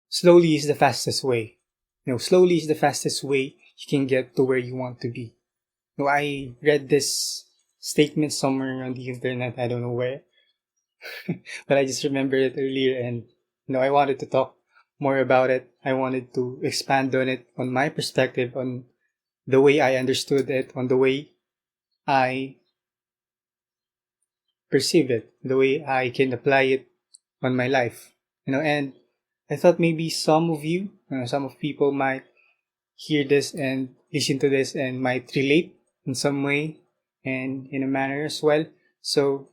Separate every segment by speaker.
Speaker 1: slowly is the fastest way. Slowly is the fastest way you can get to where you want to be. I read this statement somewhere on the internet, I don't know where, but I just remembered it earlier, and I wanted to talk more about it. I wanted to expand on it, on my perspective, on the way I understood it, on the way I perceive it, the way I can apply it on my life. And I thought maybe some of you, some of people might hear this and listen to this and might relate in some way and in a manner as well. So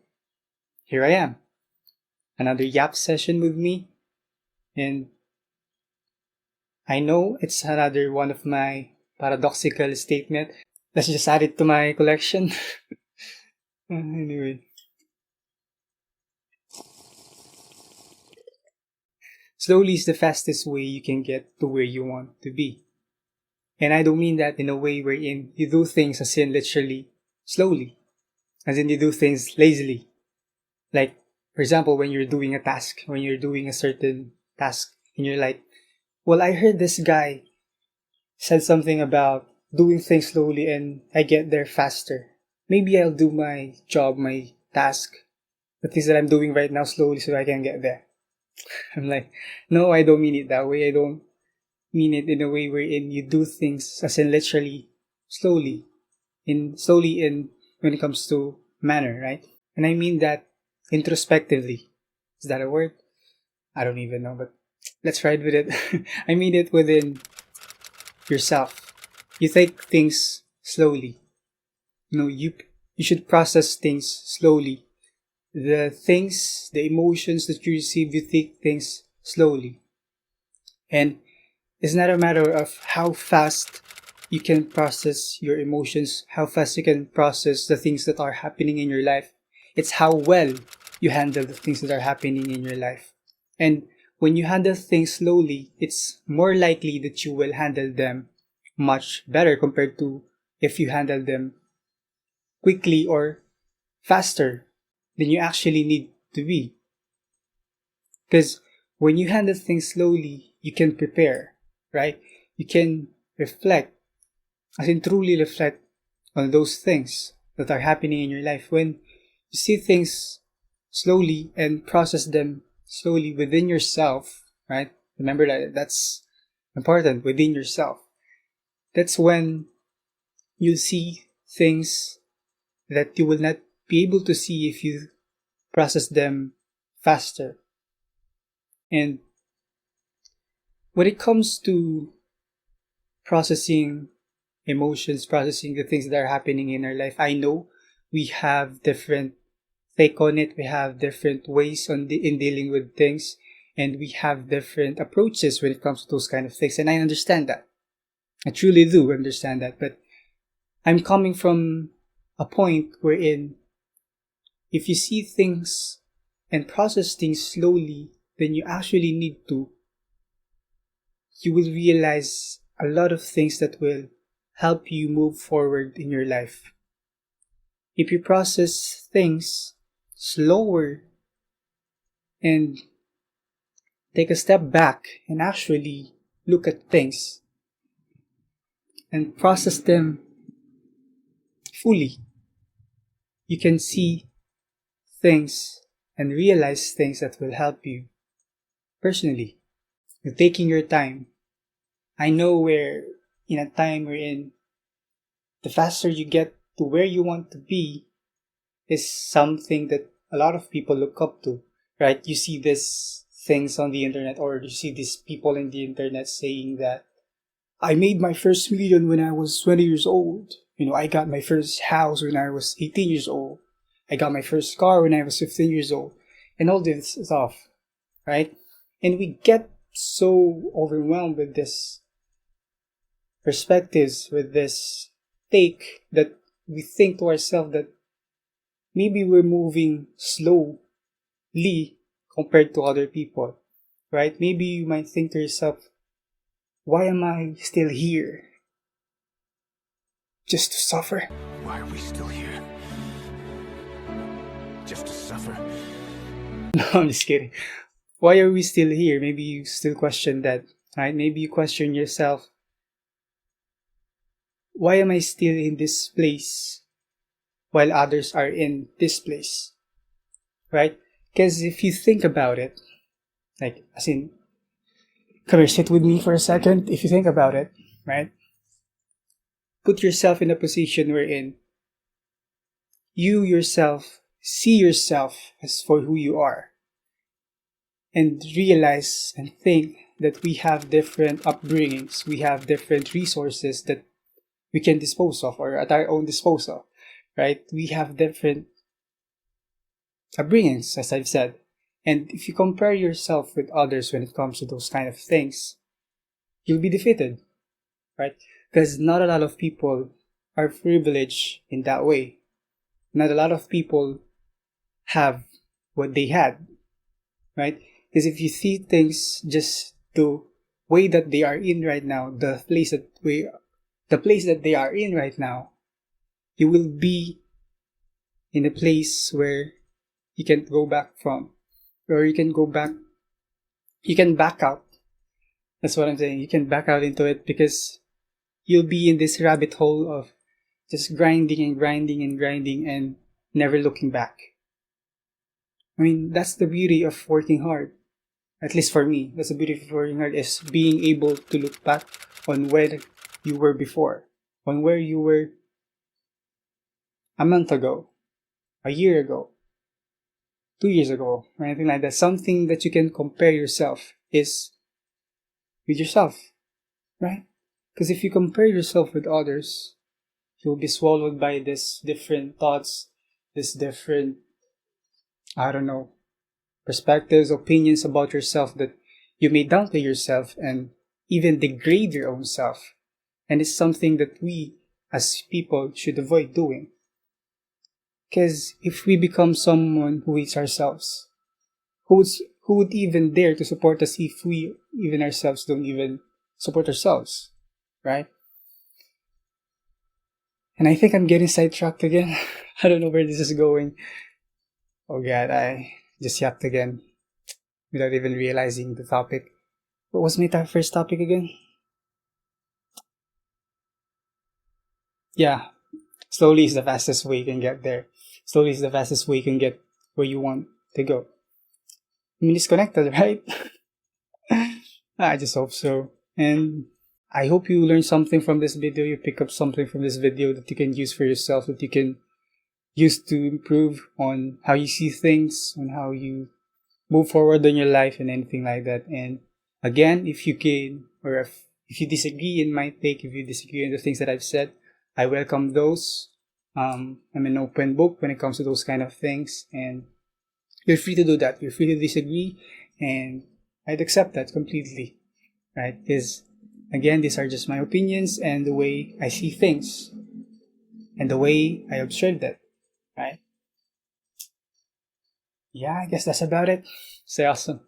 Speaker 1: here I am, another yap session with me. And I know it's another one of my paradoxical statement. Let's just add it to my collection. Anyway, slowly is the fastest way you can get to where you want to be. And I don't mean that in a way wherein you do things as in literally slowly, as in you do things lazily. Like, for example, when you're doing a task, when you're doing a certain task, and you're like, well, I heard this guy said something about doing things slowly and I get there faster. Maybe I'll do my job, my task, the things that I'm doing right now slowly so I can get there. I'm like, no, I don't mean it that way. I don't mean it in a way wherein you do things as in literally slowly. Slowly in when it comes to manner, right? And I mean that introspectively. Is that a word? I don't even know, but let's ride with it. I mean it within yourself. You take things slowly. You should process things slowly. The things, the emotions that you receive, you take things slowly. And it's not a matter of how fast you can process your emotions, how fast you can process the things that are happening in your life. It's how well you handle the things that are happening in your life. And when you handle things slowly, it's more likely that you will handle them much better compared to if you handle them quickly or faster than you actually need to be. Because when you handle things slowly, you can prepare, right? You can reflect, as in truly reflect on those things that are happening in your life. When you see things slowly and process them slowly within yourself, right? Remember that that's important, within yourself. That's when you see things that you will not be able to see if you process them faster. And when it comes to processing emotions, processing the things that are happening in our life, I know we have different take on it. We have different ways in dealing with things, and we have different approaches when it comes to those kind of things. And I understand that. I truly do understand that. But I'm coming from a point wherein if you see things and process things slowly, then you actually need to. You will realize a lot of things that will help you move forward in your life. If you process things slower and take a step back and actually look at things and process them fully, you can see things and realize things that will help you personally. You're taking your time. I know we're in a time wherein the faster you get to where you want to be is something that a lot of people look up to, right? You see these things on the internet, or you see these people in the internet saying that I made my first million when I was 20 years old. I got my first house when I was 18 years old. I got my first car when I was 15 years old. And all this stuff, right? And we get so overwhelmed with this perspectives, with this take, that we think to ourselves that maybe we're moving slowly compared to other people, right? Maybe you might think to yourself, why am I still here? Just to suffer?
Speaker 2: Why are we still here? Just to suffer?
Speaker 1: No, I'm just kidding. Why are we still here? Maybe you still question that, right? Maybe you question yourself, why am I still in this place while others are in this place, right? Because if you think about it, like, as in, come here, sit with me for a second. If you think about it, right? Put yourself in a position wherein you yourself see yourself as for who you are, and realize and think that we have different upbringings, we have different resources that we can dispose of or at our own disposal, right? We have different upbringings, as I've said. And if you compare yourself with others when it comes to those kind of things, you'll be defeated, right? Because not a lot of people are privileged in that way. Not a lot of people have what they had, right? Because if you see things just the way that they are in right now, the place that they are in right now, you will be in a place where you can't go back from, or you can back out. That's what I'm saying. You can back out into it because you'll be in this rabbit hole of just grinding and grinding and grinding and never looking back. I mean, that's the beauty of working hard. At least for me, that's the beauty of working hard, is being able to look back on where you were before, on where you were a month ago, a year ago, 2 years ago, or anything like that. Something that you can compare yourself is with yourself, right? Because if you compare yourself with others, you'll be swallowed by this different thoughts, this different, I don't know, perspectives, opinions about yourself that you may downplay yourself and even degrade your own self. And it's something that we as people should avoid doing. Because if we become someone who hates ourselves, who would even dare to support us if we even ourselves don't even support ourselves, right? And I think I'm getting sidetracked again. I don't know where this is going. Oh god, I just yapped again without even realizing the topic. What was my first topic again? Yeah, slowly is the fastest way you can get there. Slowly is the fastest way you can get where you want to go. I mean, it's connected, right? I just hope so. And I hope you learn something from this video, you pick up something from this video that you can use for yourself, that you can use to improve on how you see things, on how you move forward in your life and anything like that. And again, if you can, or if you disagree in my take, if you disagree in the things that I've said, I welcome those. I'm an open book when it comes to those kind of things, and you're free to do that. You're free to disagree, and I'd accept that completely, right? Because again, these are just my opinions and the way I see things and the way I observe that, right? Yeah, I guess that's about it. Stay awesome.